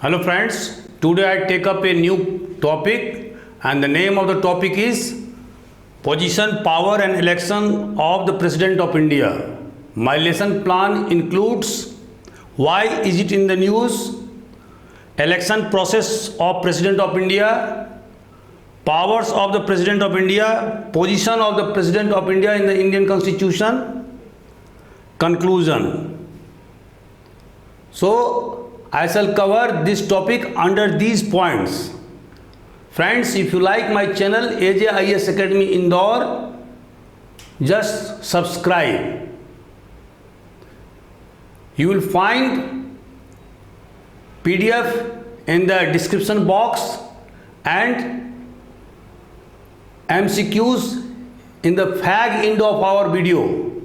Hello friends, today I take up a new topic and the name of the topic is Position, Power and Election of the President of India. My lesson plan includes why is it in the news, election process of President of India, powers of the President of India, position of the President of India in the Indian Constitution, conclusion. So I shall cover this topic under these points. Friends, if you like my channel AJIS Academy Indore, just subscribe. You will find PDF in the description box and MCQs in the fag end of our video.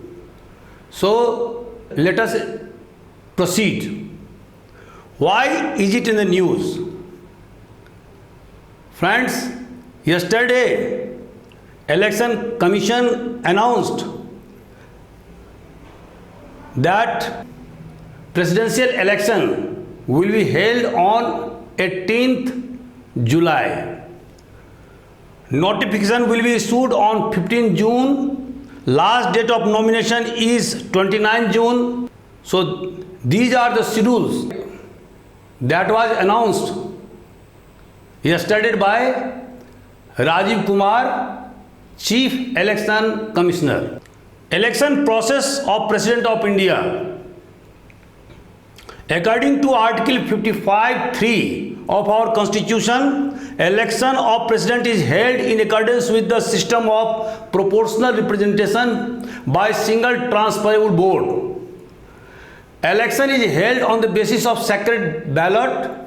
So let us proceed. Why is it in the news? Friends, yesterday Election Commission announced that presidential election will be held on 18th July. Notification will be issued on 15 June. Last date of nomination is 29 June. So these are the schedules that was announced yesterday by Rajiv Kumar, Chief Election Commissioner. Election process of President of India. According to Article 55(3) of our Constitution, election of President is held in accordance with the system of proportional representation by single transferable vote. Election is held on the basis of secret ballot.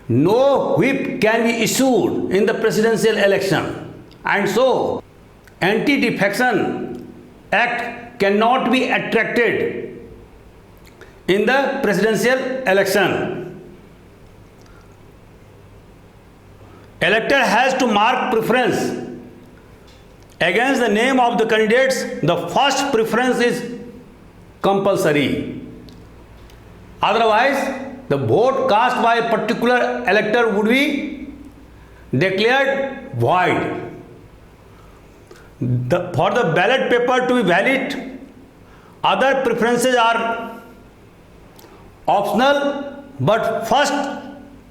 No whip can be issued in the presidential election, and so Anti-Defection Act cannot be attracted in the presidential election. Elector has to mark preference against the name of the candidates. The first preference is compulsory. Otherwise, the vote cast by a particular elector would be declared void. For the ballot paper to be valid, other preferences are optional, but first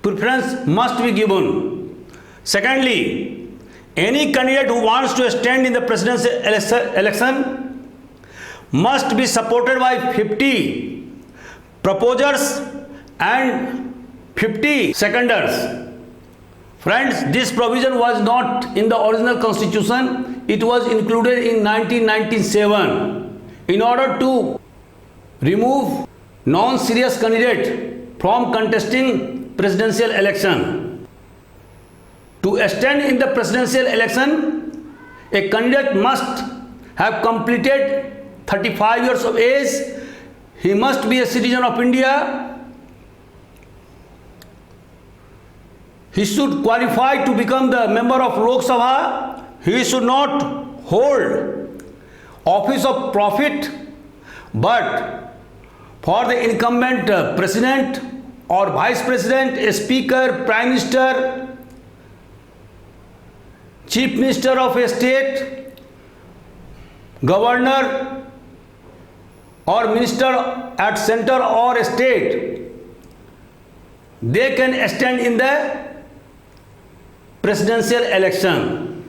preference must be given. Secondly, any candidate who wants to stand in the presidential election must be supported by 50 proposers and 50 seconders. Friends, this provision was not in the original constitution. It was included in 1997 in order to remove non-serious candidate from contesting presidential election. To stand in the presidential election, a candidate must have completed 35 years of age. He must be a citizen of India. He should qualify to become the member of Lok Sabha. He should not hold office of profit, but for the incumbent president or vice president, a speaker, prime minister, chief minister of a state, governor, or minister at center or a state, they can stand in the presidential election.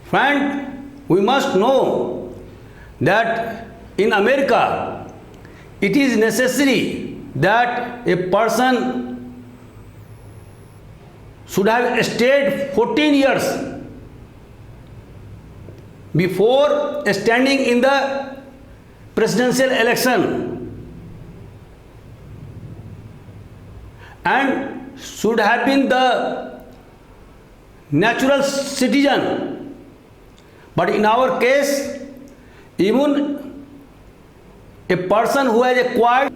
Friend, we must know that in America, it is necessary that a person should have stayed 14 years before standing in the presidential election and should have been the natural citizen. But in our case, even a person who has acquired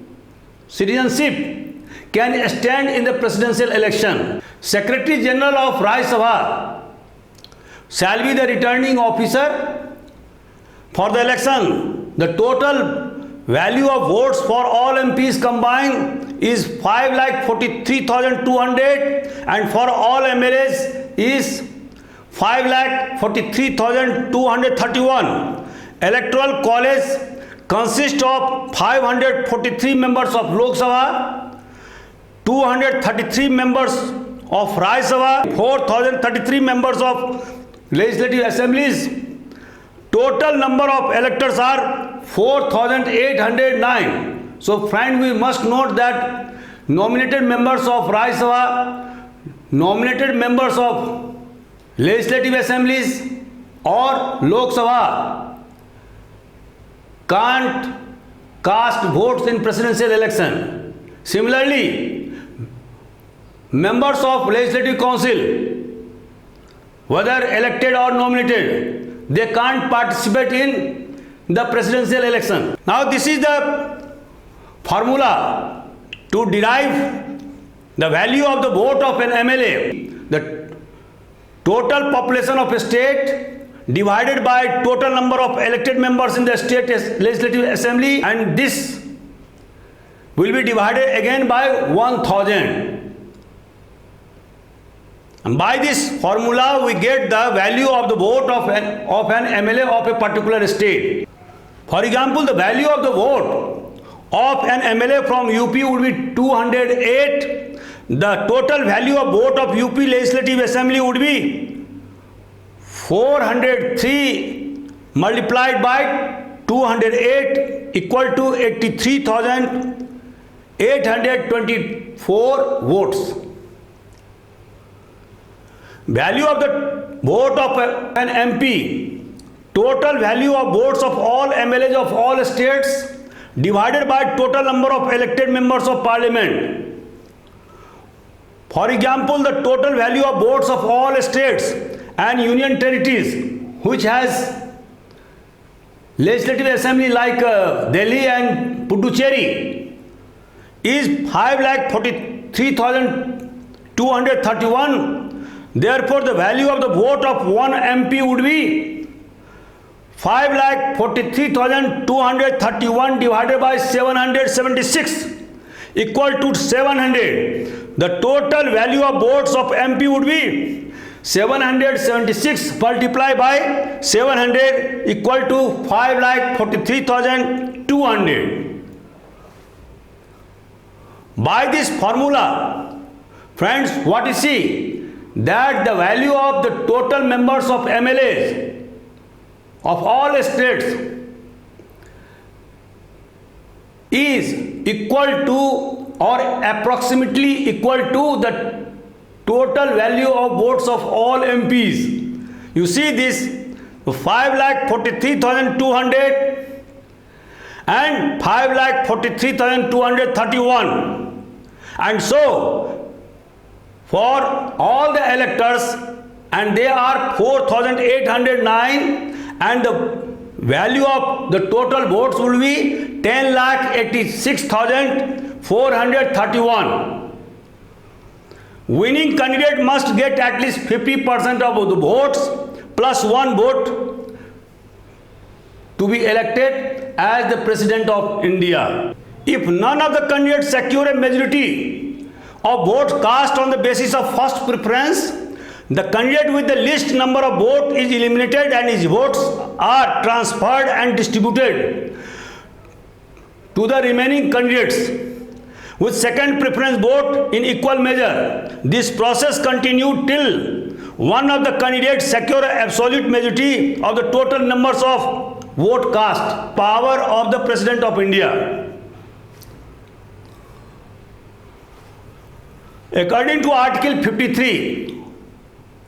citizenship can stand in the presidential election. Secretary General of Rajya Sabha shall be the returning officer for the election. The total value of votes for all MPs combined is 5,43,200 and for all MLAs is 5,43,231. Electoral college consists of 543 members of Lok Sabha, 233 members of Rajya Sabha, 4,033 members of legislative assemblies. Total number of electors are 4,809. So friend, we must note that nominated members of Rajya Sabha, nominated members of legislative assemblies or Lok Sabha can't cast votes in presidential election. Similarly, members of legislative council, whether elected or nominated, they can't participate in the presidential election. Now this is the formula to derive the value of the vote of an MLA. The total population of a state divided by total number of elected members in the state legislative assembly, and this will be divided again by 1,000. And by this formula, we get the value of the vote of an MLA of a particular state. For example, the value of the vote of an MLA from UP would be 208. The total value of vote of UP Legislative Assembly would be 403 multiplied by 208 equal to 83,824 votes. Value of the vote of an MP, total value of votes of all MLAs of all states divided by total number of elected members of parliament. For example, the total value of votes of all states and union territories which has legislative assembly like Delhi and Puducherry is 5,43,231. Therefore, the value of the vote of one MP would be 5,43,231 divided by 776 equal to 700. The total value of votes of MP would be 776 multiplied by 700 equal to 5,43,200. By this formula, friends, what you see? That the value of the total members of MLAs of all states is equal to or approximately equal to the total value of votes of all MPs. You see this 5,43,200 and 5,43,231, and so for all the electors, and they are 4,809, and the value of the total votes will be 10,86,431. Winning candidate must get at least 50% of the votes plus one vote to be elected as the President of India. If none of the candidates secure a majority of votes cast on the basis of first preference, the candidate with the least number of votes is eliminated and his votes are transferred and distributed to the remaining candidates with second preference vote in equal measure. This process continued till one of the candidates secure absolute majority of the total numbers of vote cast. Power of the President of India. According to Article 53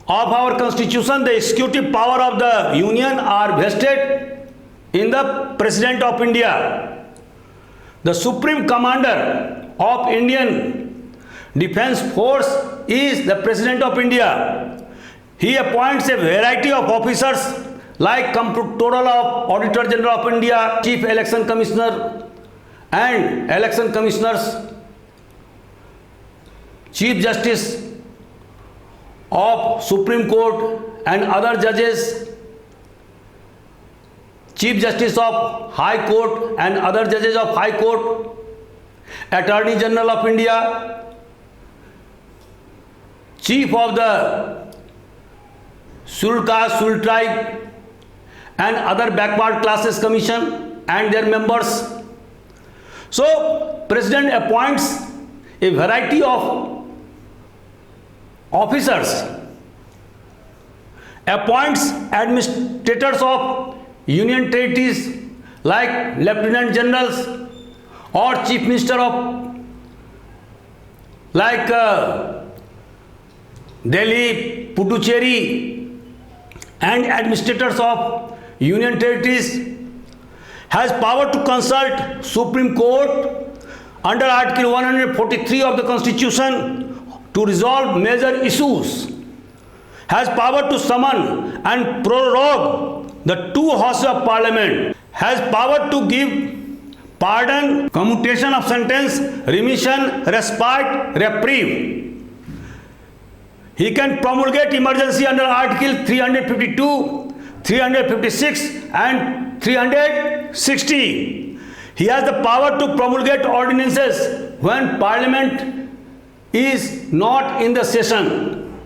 of our Constitution, the executive power of the Union are vested in the President of India. The Supreme Commander of Indian Defence Force is the President of India. He appoints a variety of officers like Comptroller of Auditor General of India, Chief Election Commissioner and Election Commissioners, Chief Justice of Supreme Court and other judges, Chief Justice of High Court and other judges of High Court, Attorney General of India, Chief of the Scheduled Caste, Scheduled Tribe and other backward classes commission and their members. So President appoints a variety of officers, appoints administrators of union territories like Lieutenant Generals or Chief Minister of like Delhi, Puducherry, and administrators of union territories, has power to consult Supreme Court under Article 143 of the Constitution to resolve major issues, has power to summon and prorogue the two houses of Parliament, has power to give pardon, commutation of sentence, remission, respite, reprieve. He can promulgate emergency under Article 352, 356 and 360. He has the power to promulgate ordinances when Parliament is not in the session,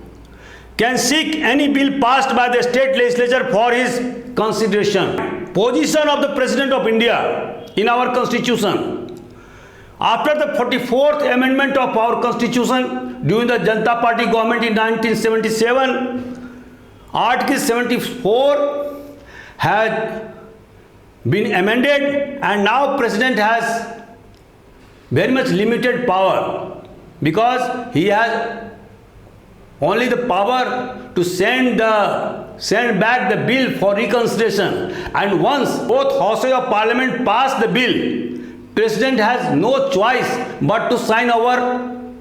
can seek any bill passed by the state legislature for his consideration. Position of the President of India in our Constitution. After the 44th Amendment of our Constitution during the Janata Party government in 1977, Article 74 has been amended and now President has very much limited power because he has only the power to send back the bill for reconsideration, and once both houses of Parliament pass the bill, President has no choice but to sign over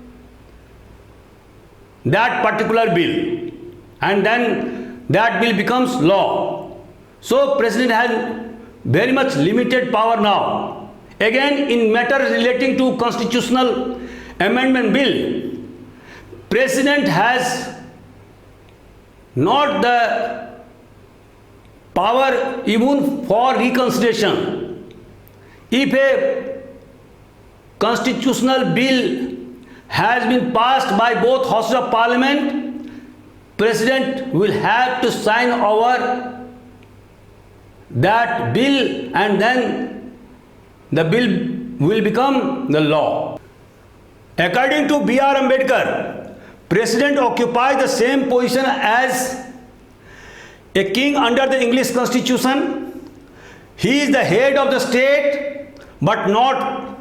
that particular bill, and then that bill becomes law. So President has very much limited power now. Again, in matters relating to constitutional amendment bill, President has not the power even for reconsideration. If a constitutional bill has been passed by both houses of Parliament, President will have to sign over that bill and then the bill will become the law. According to B.R. Ambedkar, President occupies the same position as a king under the English Constitution. He is the head of the state but not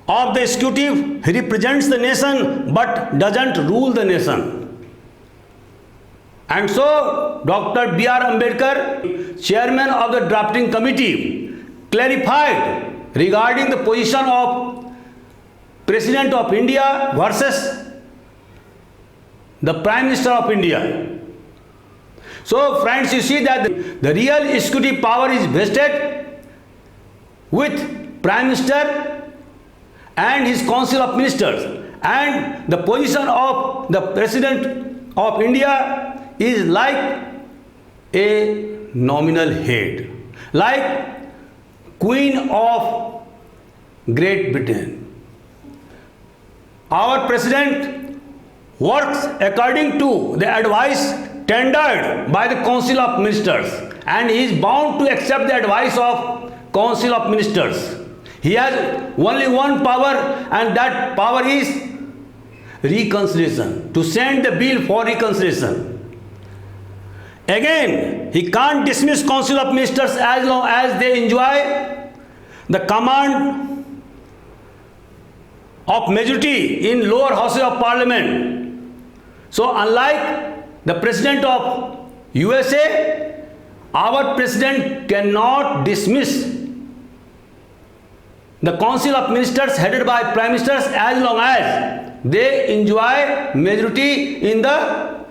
of the executive. He represents the nation but doesn't rule the nation. And so Dr. B.R. Ambedkar, chairman of the drafting committee, clarified regarding the position of President of India versus the Prime Minister of India. So friends, you see that the real executive power is vested with Prime Minister and his Council of Ministers, and the position of the President of India is like a nominal head, like Queen of Great Britain. Our President works according to the advice tendered by the Council of Ministers, and he is bound to accept the advice of Council of Ministers. He has only one power, and that power is reconsideration, to send the bill for reconsideration. Again, he can't dismiss Council of Ministers as long as they enjoy the command of majority in lower houses of Parliament. So unlike the President of USA, our President cannot dismiss the Council of Ministers headed by Prime Ministers as long as they enjoy majority in the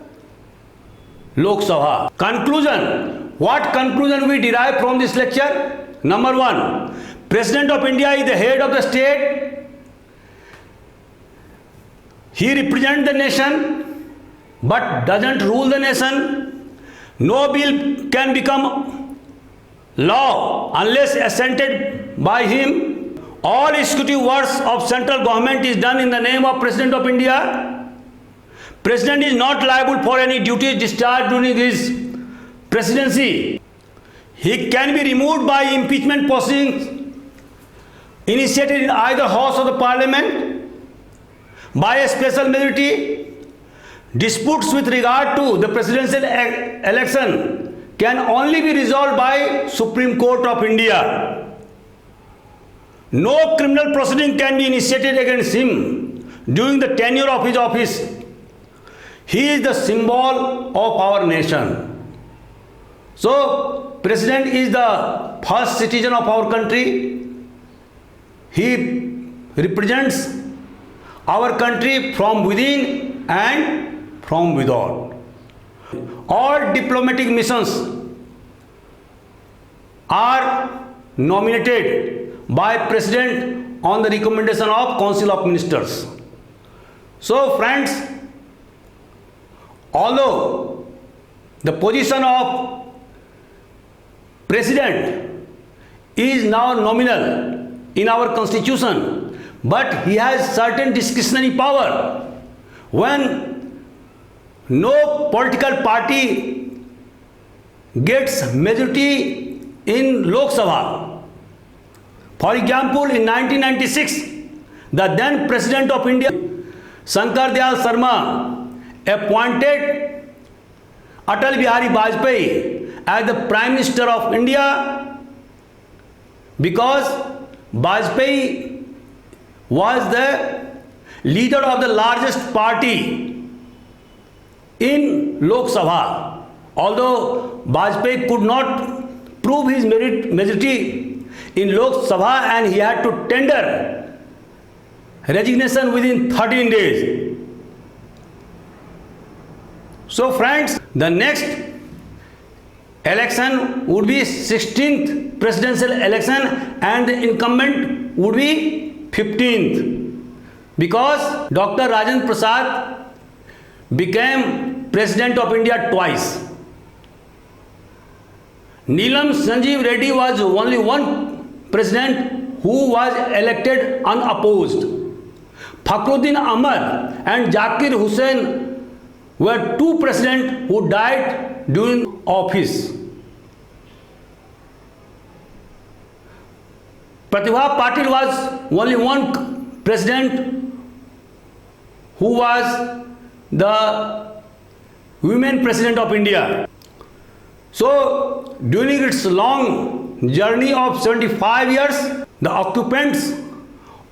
Lok Sabha. Conclusion. What conclusion we derive from this lecture? Number one, President of India is the head of the state. He represents the nation but doesn't rule the nation. No bill can become law unless assented by him. All executive works of central government is done in the name of President of India. President is not liable for any duties discharged during his presidency. He can be removed by impeachment proceedings initiated in either house of the parliament by a special majority. Disputes with regard to the presidential election can only be resolved by Supreme Court of India. No criminal proceeding can be initiated against him during the tenure of his office. He is the symbol of our nation. So, President is the first citizen of our country. He represents our country from within and from without. All diplomatic missions are nominated by President on the recommendation of Council of Ministers. So friends, although the position of President is now nominal in our constitution, but he has certain discretionary power. When no political party gets majority in Lok Sabha. For example, in 1996, the then President of India, Shankar Dayal Sharma, appointed Atal Bihari Vajpayee as the Prime Minister of India because Vajpayee was the leader of the largest party in Lok Sabha. Although Vajpayee could not prove his majority in Lok Sabha and he had to tender resignation within 13 days. So friends, the next election would be 16th presidential election and the incumbent would be 15th, because Dr. Rajendra Prasad became President of India twice. Neelam Sanjeev Reddy was only one president who was elected unopposed. Fakhruddin Ahmad and Zakir Hussain were two presidents who died during office. Pratibha Patil was only one president who was the women president of India. So during its long journey of 75 years, the occupants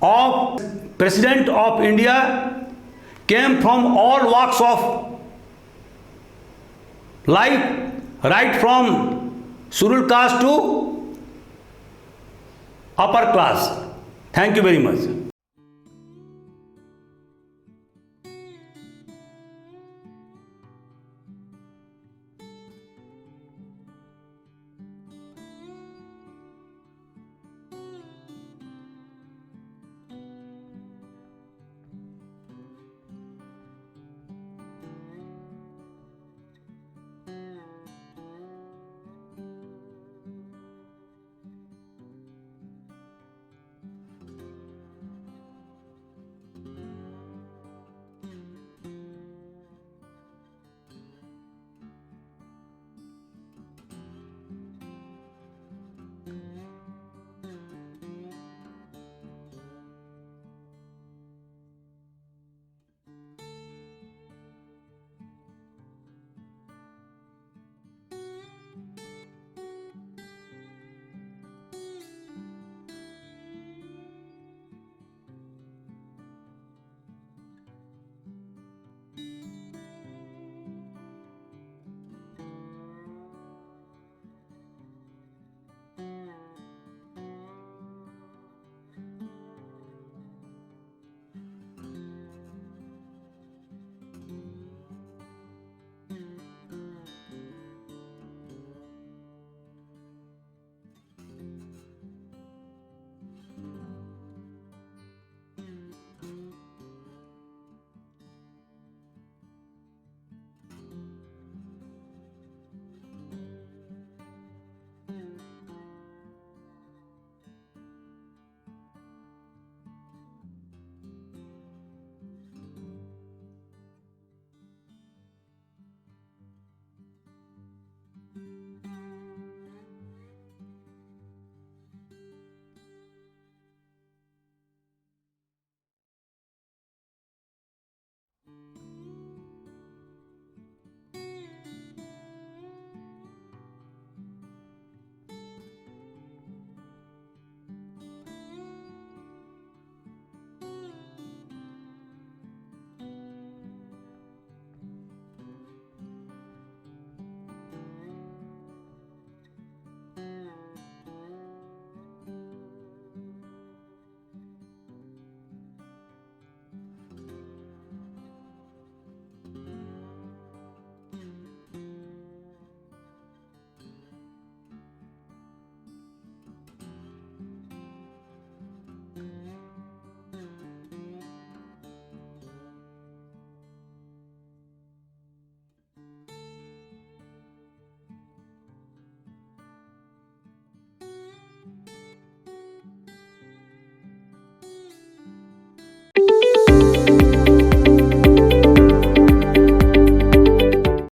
of President of India came from all walks of life, right from scheduled caste to upper class. Thank you very much.